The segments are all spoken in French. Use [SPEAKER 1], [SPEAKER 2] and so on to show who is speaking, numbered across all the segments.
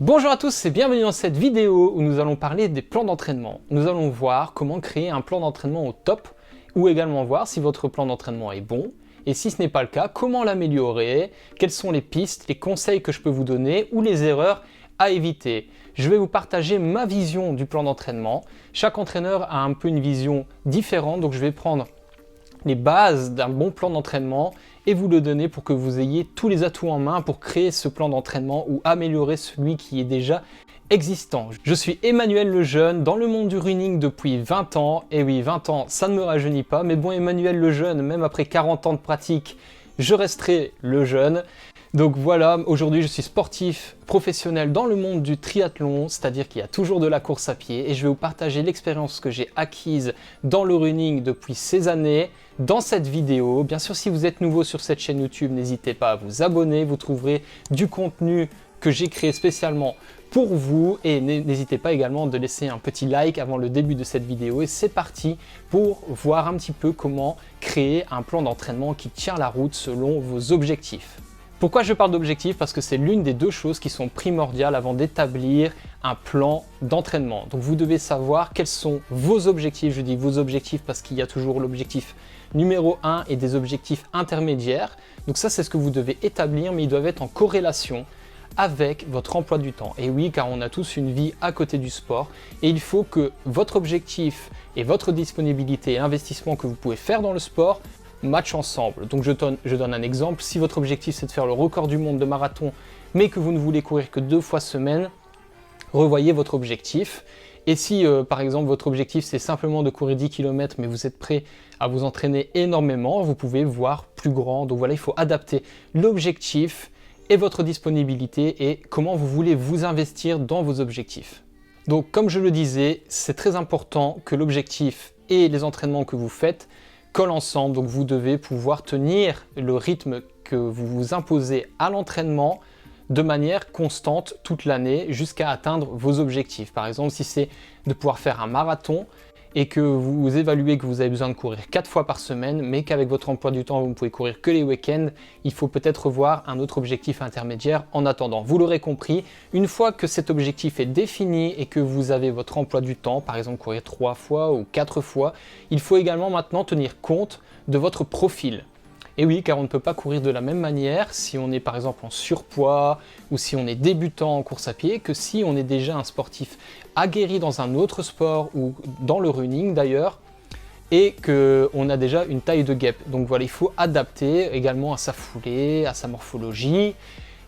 [SPEAKER 1] Bonjour à tous et bienvenue dans cette vidéo où nous allons parler des plans d'entraînement. Nous allons voir comment créer un plan d'entraînement au top ou également voir si votre plan d'entraînement est bon et si ce n'est pas le cas, comment l'améliorer, quelles sont les pistes, les conseils que je peux vous donner ou les erreurs à éviter. Je vais vous partager ma vision du plan d'entraînement. Chaque entraîneur a un peu une vision différente, donc je vais prendre les bases d'un bon plan d'entraînement et vous le donner pour que vous ayez tous les atouts en main pour créer ce plan d'entraînement ou améliorer celui qui est déjà existant. Je suis Emmanuel Lejeune dans le monde du running depuis 20 ans. Et oui, 20 ans, ça ne me rajeunit pas, mais bon, Emmanuel Lejeune, même après 40 ans de pratique, je resterai le jeune. Donc voilà, aujourd'hui je suis sportif professionnel dans le monde du triathlon, c'est-à-dire qu'il y a toujours de la course à pied et je vais vous partager l'expérience que j'ai acquise dans le running depuis ces années dans cette vidéo. Bien sûr, si vous êtes nouveau sur cette chaîne YouTube, n'hésitez pas à vous abonner, vous trouverez du contenu que j'ai créé spécialement pour vous et n'hésitez pas également de laisser un petit like avant le début de cette vidéo et c'est parti pour voir un petit peu comment créer un plan d'entraînement qui tient la route selon vos objectifs. Pourquoi je parle d'objectifs? Parce que c'est l'une des deux choses qui sont primordiales avant d'établir un plan d'entraînement. Donc vous devez savoir quels sont vos objectifs. Je dis vos objectifs parce qu'il y a toujours l'objectif numéro 1 et des objectifs intermédiaires. Donc ça, c'est ce que vous devez établir, mais ils doivent être en corrélation avec votre emploi du temps. Et oui, car on a tous une vie à côté du sport et il faut que votre objectif et votre disponibilité et l'investissement que vous pouvez faire dans le sport match ensemble. Donc je donne un exemple, si votre objectif c'est de faire le record du monde de marathon mais que vous ne voulez courir que 2 fois semaine, revoyez votre objectif. Et si par exemple votre objectif c'est simplement de courir 10 km mais vous êtes prêt à vous entraîner énormément, vous pouvez voir plus grand. Donc voilà, il faut adapter l'objectif et votre disponibilité et comment vous voulez vous investir dans vos objectifs. Donc comme je le disais, c'est très important que l'objectif et les entraînements que vous faites collent ensemble, donc vous devez pouvoir tenir le rythme que vous vous imposez à l'entraînement de manière constante toute l'année jusqu'à atteindre vos objectifs. Par exemple, si c'est de pouvoir faire un marathon et que vous évaluez que vous avez besoin de courir 4 fois par semaine, mais qu'avec votre emploi du temps, vous ne pouvez courir que les week-ends, il faut peut-être revoir un autre objectif intermédiaire en attendant. Vous l'aurez compris, une fois que cet objectif est défini et que vous avez votre emploi du temps, par exemple courir 3 fois ou 4 fois, il faut également maintenant tenir compte de votre profil. Et oui, car on ne peut pas courir de la même manière si on est par exemple en surpoids ou si on est débutant en course à pied que si on est déjà un sportif aguerri dans un autre sport ou dans le running d'ailleurs et qu'on a déjà une taille de guêpe. Donc voilà, il faut adapter également à sa foulée, à sa morphologie,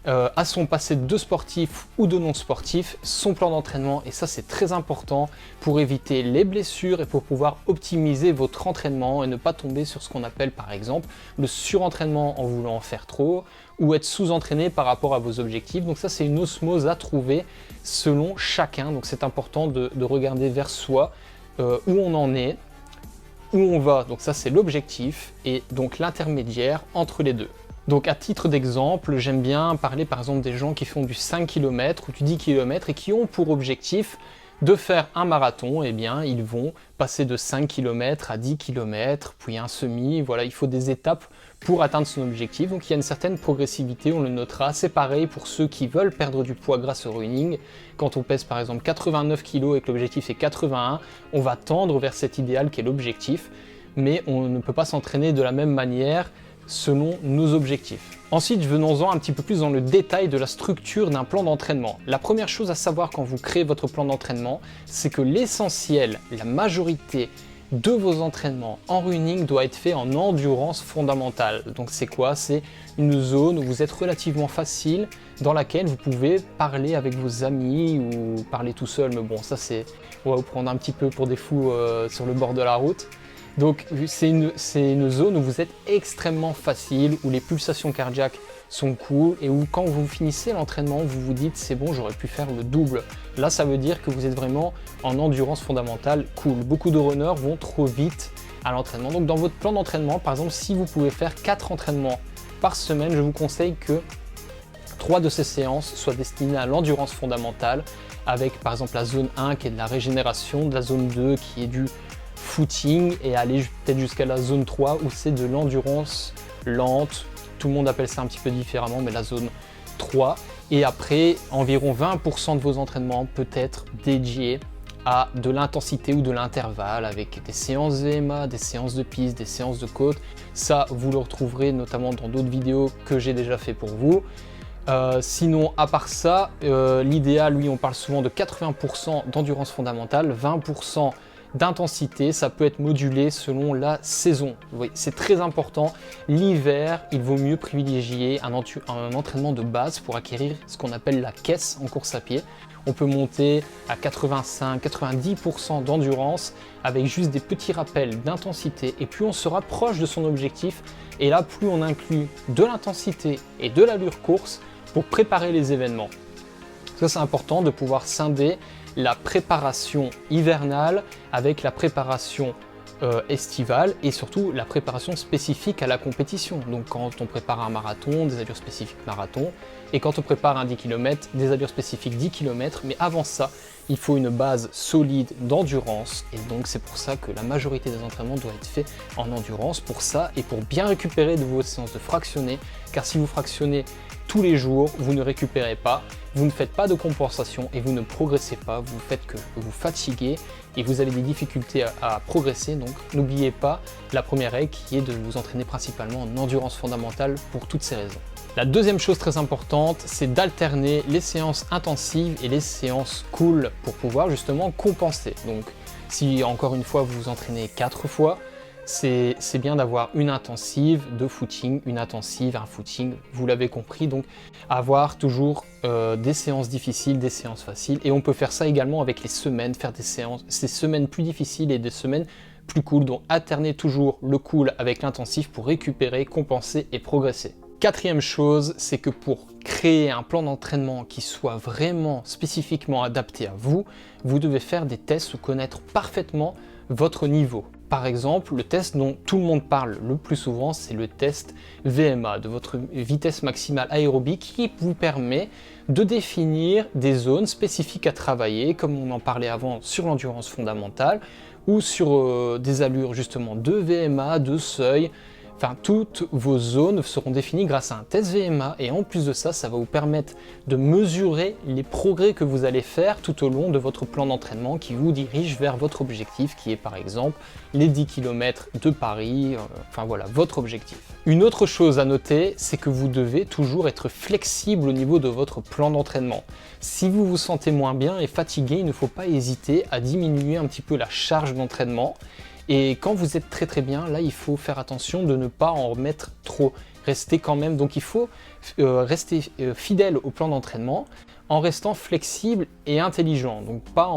[SPEAKER 1] à son passé de sportif ou de non sportif, son plan d'entraînement et ça c'est très important pour éviter les blessures et pour pouvoir optimiser votre entraînement et ne pas tomber sur ce qu'on appelle par exemple le surentraînement en voulant en faire trop ou être sous-entraîné par rapport à vos objectifs. Donc ça c'est une osmose à trouver selon chacun, donc c'est important de regarder vers soi où on en est, où on va, donc ça c'est l'objectif et donc l'intermédiaire entre les deux. Donc à titre d'exemple, j'aime bien parler par exemple des gens qui font du 5 km ou du 10 km et qui ont pour objectif de faire un marathon. Eh bien, ils vont passer de 5 km à 10 km, puis un semi. Voilà, il faut des étapes pour atteindre son objectif. Donc il y a une certaine progressivité, on le notera. C'est pareil pour ceux qui veulent perdre du poids grâce au running. Quand on pèse par exemple 89 kg et que l'objectif est 81, on va tendre vers cet idéal qui est l'objectif. Mais on ne peut pas s'entraîner de la même manière selon nos objectifs. Ensuite, venons-en un petit peu plus dans le détail de la structure d'un plan d'entraînement. La première chose à savoir quand vous créez votre plan d'entraînement, c'est que l'essentiel, la majorité de vos entraînements en running doit être fait en endurance fondamentale. Donc c'est quoi? C'est une zone où vous êtes relativement facile, dans laquelle vous pouvez parler avec vos amis ou parler tout seul, mais bon ça c'est, on va vous prendre un petit peu pour des fous sur le bord de la route. Donc c'est une zone où vous êtes extrêmement facile, où les pulsations cardiaques sont cool et où quand vous finissez l'entraînement, vous vous dites c'est bon, j'aurais pu faire le double. Là, ça veut dire que vous êtes vraiment en endurance fondamentale cool. Beaucoup de runners vont trop vite à l'entraînement. Donc dans votre plan d'entraînement, par exemple, si vous pouvez faire 4 entraînements par semaine, je vous conseille que 3 de ces séances soient destinées à l'endurance fondamentale avec par exemple la zone 1 qui est de la régénération, de la zone 2 qui est du footing et aller peut-être jusqu'à la zone 3 où c'est de l'endurance lente. Tout le monde appelle ça un petit peu différemment, mais la zone 3. Et après, environ 20% de vos entraînements peut être dédiés à de l'intensité ou de l'intervalle avec des séances VMA, des séances de piste, des séances de côte. Ça, vous le retrouverez notamment dans d'autres vidéos que j'ai déjà fait pour vous. Sinon, à part ça, l'idéal, lui, on parle souvent de 80% d'endurance fondamentale, 20% d'intensité. Ça peut être modulé selon la saison. Oui, c'est très important. L'hiver, il vaut mieux privilégier un entraînement de base pour acquérir ce qu'on appelle la caisse en course à pied. On peut monter à 85-90% d'endurance avec juste des petits rappels d'intensité, et plus on se rapproche de son objectif, et là plus on inclut de l'intensité et de l'allure course pour préparer les événements. Ça, c'est important de pouvoir scinder la préparation hivernale avec la préparation estivale et surtout la préparation spécifique à la compétition. Donc quand on prépare un marathon, des allures spécifiques marathon, et quand on prépare un 10 km, des allures spécifiques 10 km, mais avant ça, il faut une base solide d'endurance, et donc c'est pour ça que la majorité des entraînements doit être fait en endurance pour ça et pour bien récupérer de vos séances de fractionner, car si vous fractionnez tous les jours, vous ne récupérez pas, vous ne faites pas de compensation et vous ne progressez pas, vous faites que vous fatiguez et vous avez des difficultés à progresser. Donc n'oubliez pas la première règle qui est de vous entraîner principalement en endurance fondamentale pour toutes ces raisons. La deuxième chose très importante, c'est d'alterner les séances intensives et les séances cool pour pouvoir justement compenser. Donc si encore une fois vous vous entraînez 4 fois, c'est bien d'avoir une intensive de footing, une intensive, un footing, vous l'avez compris, donc avoir toujours des séances difficiles, des séances faciles, et on peut faire ça également avec les semaines, faire des semaines plus difficiles et des semaines plus cool, donc alterner toujours le cool avec l'intensif pour récupérer, compenser et progresser. Quatrième chose, c'est que pour créer un plan d'entraînement qui soit vraiment spécifiquement adapté à vous, vous devez faire des tests ou connaître parfaitement votre niveau. Par exemple, le test dont tout le monde parle le plus souvent, c'est le test VMA, de votre vitesse maximale aérobique, qui vous permet de définir des zones spécifiques à travailler, comme on en parlait avant sur l'endurance fondamentale, ou sur des allures justement de VMA, de seuil. Enfin, toutes vos zones seront définies grâce à un test VMA, et en plus de ça, ça va vous permettre de mesurer les progrès que vous allez faire tout au long de votre plan d'entraînement qui vous dirige vers votre objectif, qui est par exemple les 10 km de Paris, enfin voilà, votre objectif. Une autre chose à noter, c'est que vous devez toujours être flexible au niveau de votre plan d'entraînement. Si vous vous sentez moins bien et fatigué, il ne faut pas hésiter à diminuer un petit peu la charge d'entraînement. Et quand vous êtes très bien, là il faut faire attention de ne pas en remettre trop. Rester quand même, donc il faut rester fidèle au plan d'entraînement en restant flexible et intelligent. Donc pas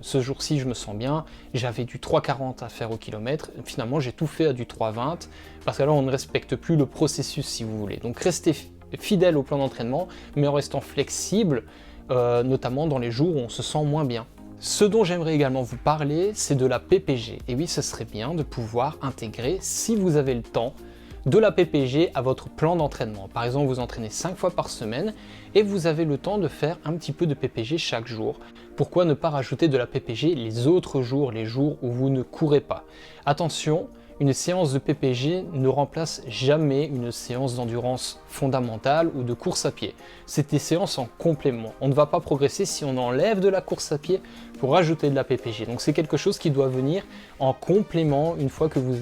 [SPEAKER 1] ce jour-ci je me sens bien, j'avais du 3,40 à faire au kilomètre, finalement j'ai tout fait à du 3,20 parce que là on ne respecte plus le processus si vous voulez. Donc restez fidèle au plan d'entraînement mais en restant flexible, notamment dans les jours où on se sent moins bien. Ce dont j'aimerais également vous parler, c'est de la PPG. Et oui, ce serait bien de pouvoir intégrer, si vous avez le temps, de la PPG à votre plan d'entraînement. Par exemple, vous entraînez 5 fois par semaine et vous avez le temps de faire un petit peu de PPG chaque jour. Pourquoi ne pas rajouter de la PPG les autres jours, les jours où vous ne courez pas? Attention, une séance de PPG ne remplace jamais une séance d'endurance fondamentale ou de course à pied. C'est des séances en complément. On ne va pas progresser si on enlève de la course à pied pour rajouter de la PPG. Donc c'est quelque chose qui doit venir en complément une fois que vous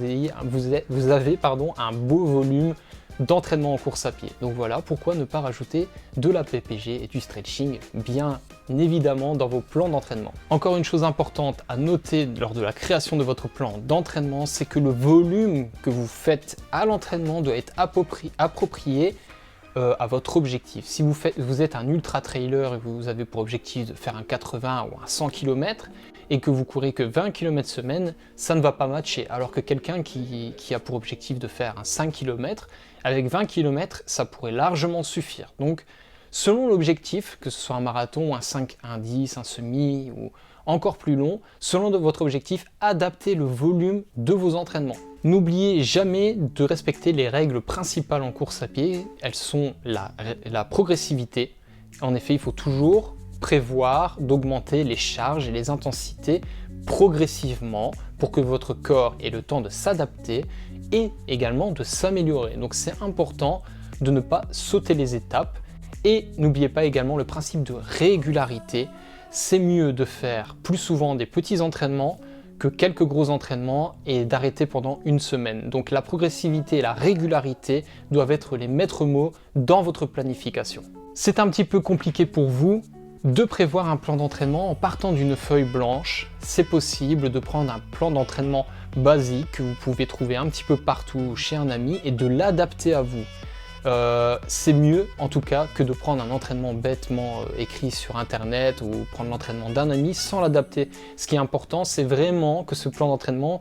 [SPEAKER 1] avez un beau volume d'entraînement en course à pied. Donc voilà, pourquoi ne pas rajouter de la PPG et du stretching bien évidemment dans vos plans d'entraînement. Encore une chose importante à noter lors de la création de votre plan d'entraînement, c'est que le volume que vous faites à l'entraînement doit être approprié à votre objectif. Si vous êtes un ultra trailer et vous avez pour objectif de faire un 80 ou un 100 km et que vous courez que 20 km semaine, ça ne va pas matcher. Alors que quelqu'un qui a pour objectif de faire un 5 km, avec 20 km, ça pourrait largement suffire. Donc, selon l'objectif, que ce soit un marathon, un 5, un 10, un semi ou encore plus long, selon votre objectif, adaptez le volume de vos entraînements. N'oubliez jamais de respecter les règles principales en course à pied. Elles sont la progressivité. En effet, il faut toujours prévoir d'augmenter les charges et les intensités progressivement pour que votre corps ait le temps de s'adapter et également de s'améliorer. Donc c'est important de ne pas sauter les étapes Et n'oubliez pas également le principe de régularité. C'est mieux de faire plus souvent des petits entraînements que quelques gros entraînements et d'arrêter pendant une semaine. Donc la progressivité et la régularité doivent être les maîtres mots dans votre planification. C'est un petit peu compliqué pour vous de prévoir un plan d'entraînement en partant d'une feuille blanche. C'est possible de prendre un plan d'entraînement basique que vous pouvez trouver un petit peu partout chez un ami et de l'adapter à vous. C'est mieux en tout cas que de prendre un entraînement bêtement écrit sur internet ou prendre l'entraînement d'un ami sans l'adapter. Ce qui est important, c'est vraiment que ce plan d'entraînement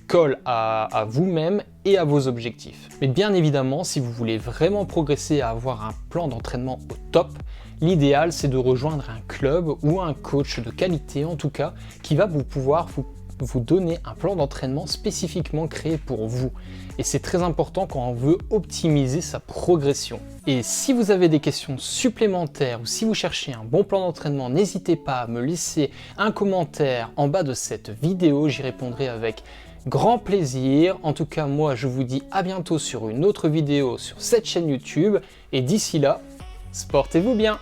[SPEAKER 1] colle à vous-même et à vos objectifs. Mais bien évidemment, si vous voulez vraiment progresser à avoir un plan d'entraînement au top, l'idéal c'est de rejoindre un club ou un coach de qualité en tout cas qui va pouvoir vous donner un plan d'entraînement spécifiquement créé pour vous. Et c'est très important quand on veut optimiser sa progression. Et si vous avez des questions supplémentaires ou si vous cherchez un bon plan d'entraînement, n'hésitez pas à me laisser un commentaire en bas de cette vidéo, j'y répondrai avec grand plaisir. En tout cas, moi je vous dis à bientôt sur une autre vidéo sur cette chaîne YouTube et d'ici là, sportez-vous bien!